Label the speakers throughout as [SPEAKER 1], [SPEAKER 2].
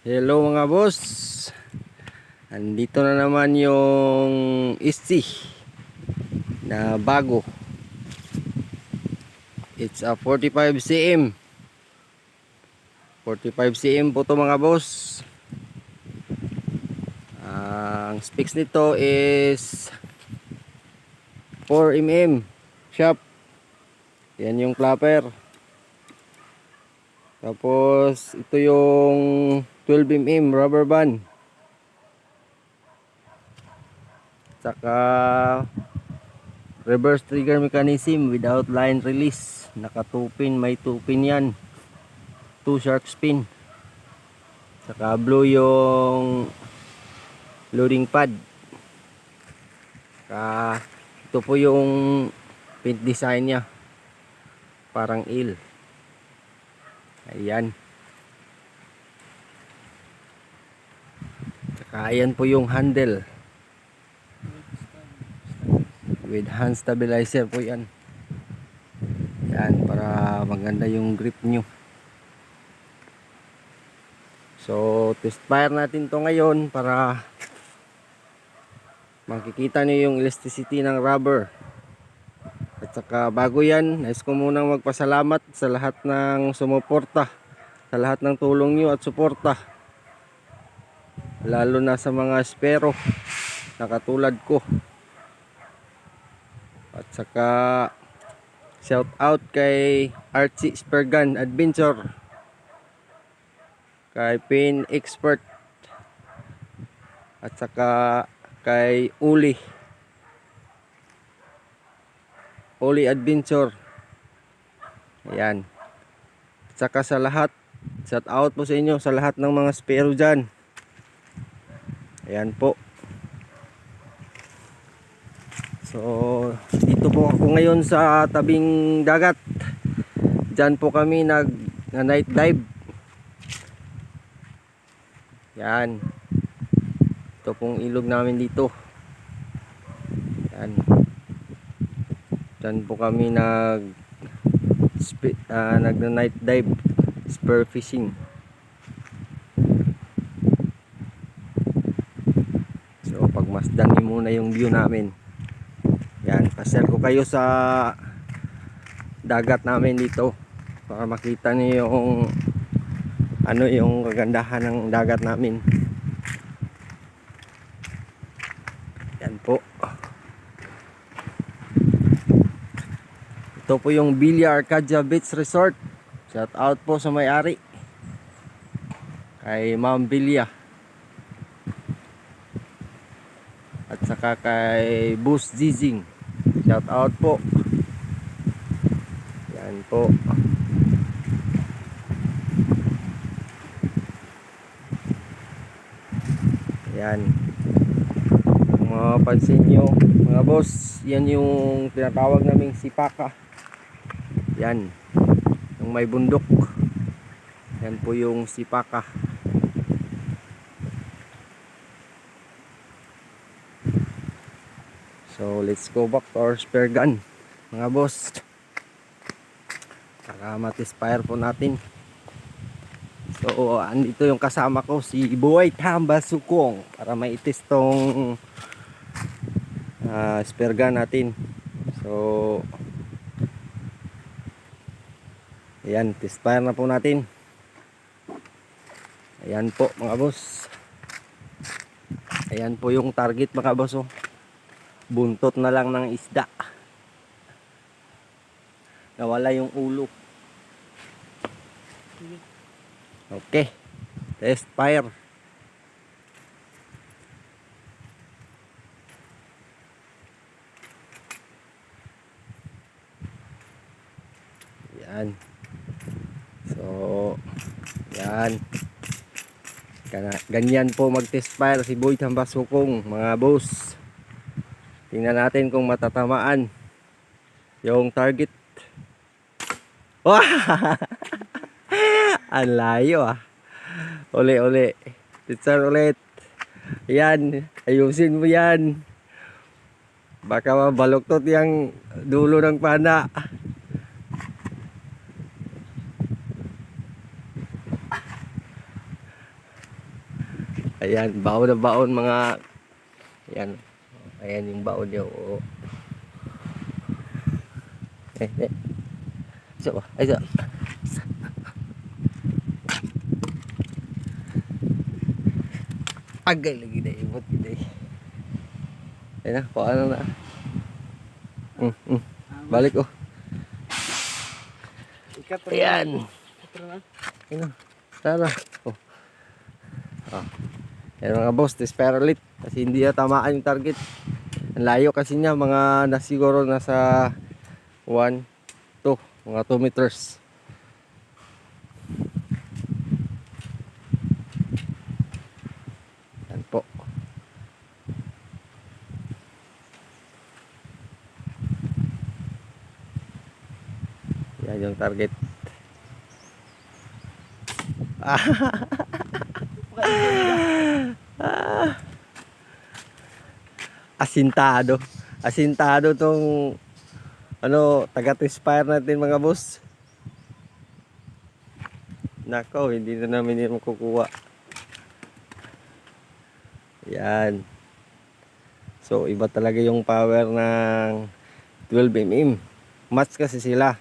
[SPEAKER 1] Hello mga boss. Andito na naman yung SC na bago. It's a 45 cm. 45 cm po to mga boss. Ang specs nito is 4 mm sharp. Yan yung clapper. Tapos ito yung 12 mm rubber band. Saka reverse trigger mechanism without line release. Naka 2 pin, may 2 pin yan. 2 shark spin. Saka blue yung loading pad. Saka ito po yung paint design nya. Parang eel. Ayan. Saka ayan po yung handle. With hand stabilizer po yan. Yan, para maganda yung grip nyo. So, test fire natin to ngayon para makikita nyo yung elasticity ng rubber. At saka bago yan, nais ko munang magpasalamat sa lahat ng sumuporta, sa lahat ng tulong nyo at suporta. Lalo na sa mga espero na katulad ko. At saka shout out kay Archie Spear Gun Adventure, kay Pin Expert, at saka kay Uli Adventure. Ayan. At saka sa lahat, shout out po sa inyo sa lahat ng mga spero dyan. Ayan po. So, dito po ako ngayon sa tabing dagat. Diyan po kami night dive. Yan. Ito pong ilog namin dito. Yan. Diyan po kami night dive, spear fishing. So, pagmasdan niyo muna yung view namin. Yan, pasyal ko kayo sa dagat namin dito para makita niyo yung kagandahan ng dagat namin. Yan po. Ito po yung Villa Arcadia Beach Resort. Shout out po sa may-ari, kay Ma'am Villa. At saka kay Boss Zizing. Shout out po. Yan po. Yan. Kung mapapansin nyo mga boss, yan yung tinatawag naming sipaka. Yan. Yung may bundok. Yan po yung sipaka. So let's go back to our spare gun mga boss, para matis-fire po natin. So andito yung kasama ko, si Boy Tamba Sukong, para maitis tong spare gun natin. So ayan, test fire na po natin. Ayan po mga boss. Ayan po yung target mga boss, oh. Buntot na lang ng isda. Nawala yung ulo. Okay. Test fire. Yan. So, yan. Ganyan po mag-test fire si Boy Tambasukong mga boss. Tingnan natin kung matatamaan yung target. Wah! Ang layo ah. Uli. Titsar ulit. Yan. Ayusin mo yan. Baka mabaluktot yung dulo ng pana. Ayan, baon na baon mga. Ayan. Ayan yung baon niyo. Oo. Eh. So, ay so. Agay lagi na imot gid. Ayan na, paano na. Balik oh. Ayan. Ayan. Tara. Oh. Ayan mga boss, desperolit. Kasi hindi na tamaan yung target. Ang layo kasi niya, mga siguro nasa 1, 2, mga 2 meters. Yan po. Yan yung target. Asintado. Asintado tong taga-expire natin mga boss. Nako, hindi na namin yun makukuha. Yan. So, iba talaga yung power ng 12mm. Match kasi sila.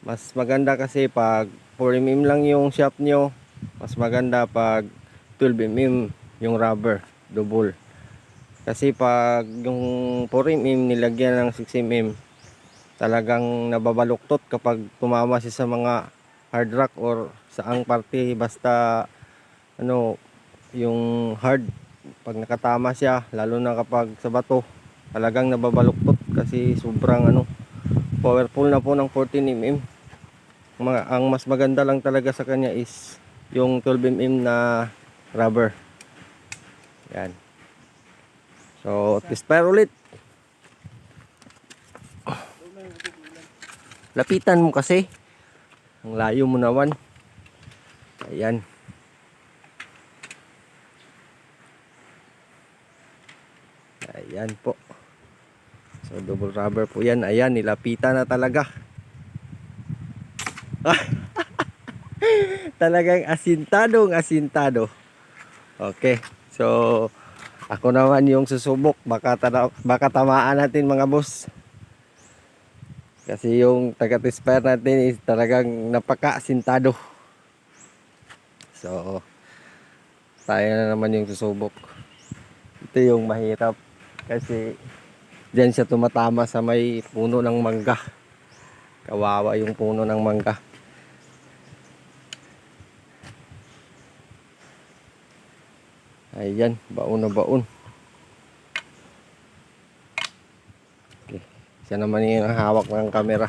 [SPEAKER 1] Mas maganda kasi pag 4mm lang yung shaft nyo. Mas maganda pag 12mm yung rubber, double. Kasi pag yung 4mm nilagyan ng 6mm, talagang nababaluktot kapag tumama siya sa mga hard rock or saang parte, basta yung hard, pag nakatama siya, lalo na kapag sa bato, talagang nababaluktot kasi sobrang powerful na po ng 14mm. Ang mas maganda lang talaga sa kanya is yung 12mm na rubber. Yan. So, tespire ulit. Lapitan mo kasi. Ang layo mo naman. Ayan. Ayan po. So, double rubber po yan. Ayan, nilapitan na talaga. Talagang asintado. Okay. So, ako naman yung susubok. Baka tamaan natin mga boss. Kasi yung taga-tespire natin is talagang napaka-asintado. So, tayo na naman yung susubok. Ito yung mahirap. Kasi diyan siya tumatama sa may puno ng mangga. Kawawa yung puno ng mangga. Ayan, baon na baon. Okay. Siya naman yung hawak ng camera.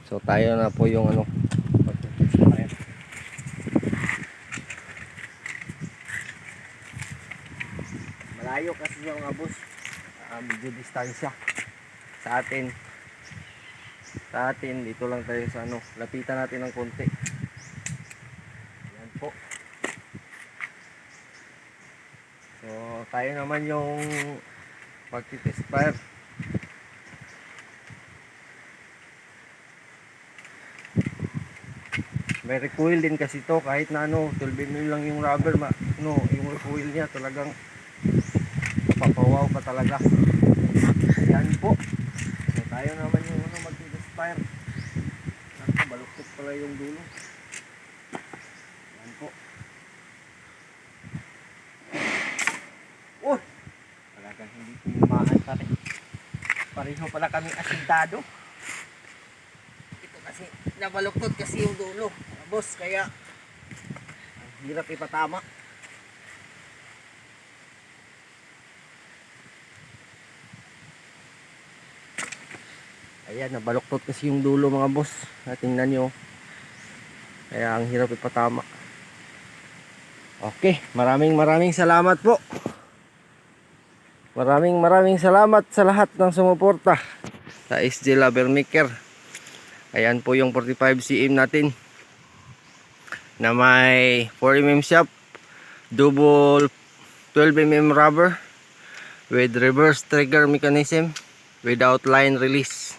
[SPEAKER 1] So tayo na po yung malayo kasi yung mga boss. Medyo distansya sa atin. Dito lang tayo sa lapitan natin ng konti. Yan po. So tayo naman yung pagtitespire. May recoil din kasi to, kahit na 12mm lang yung rubber, yung recoil niya talagang papawaw pa talaga. Yan po. So tayo naman yung magtitespire. Baluktot pala yung dulo. Yan po. Talagang hindi tumahan pa rin. Pareho pala kami asintado. Ito kasi nabaluktot kasi yung dulo, boss, kaya ang hirap ipatama. Ayan, nabaluktot kasi yung dulo mga boss. Tingnan nyo. Kaya ang hirap ipatama. Okay, maraming salamat po. Maraming salamat sa lahat ng sumuporta sa SG Lover Maker. Ayan po yung 45cm natin na may 4mm shaft, double 12mm rubber with reverse trigger mechanism without line release.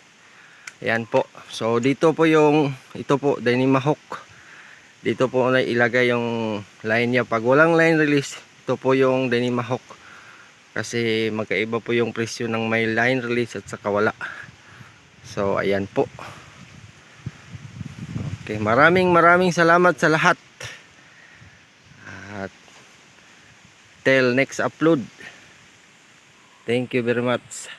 [SPEAKER 1] Ayan po. So dito po ito po Dynama hook. Dito po na ilagay yung line niya. Pag walang line release, Ito po yung Denimahawk. Kasi magkaiba po yung presyo ng may line release at saka wala. So ayan po. Okay, maraming salamat sa lahat. At till next upload. Thank you very much.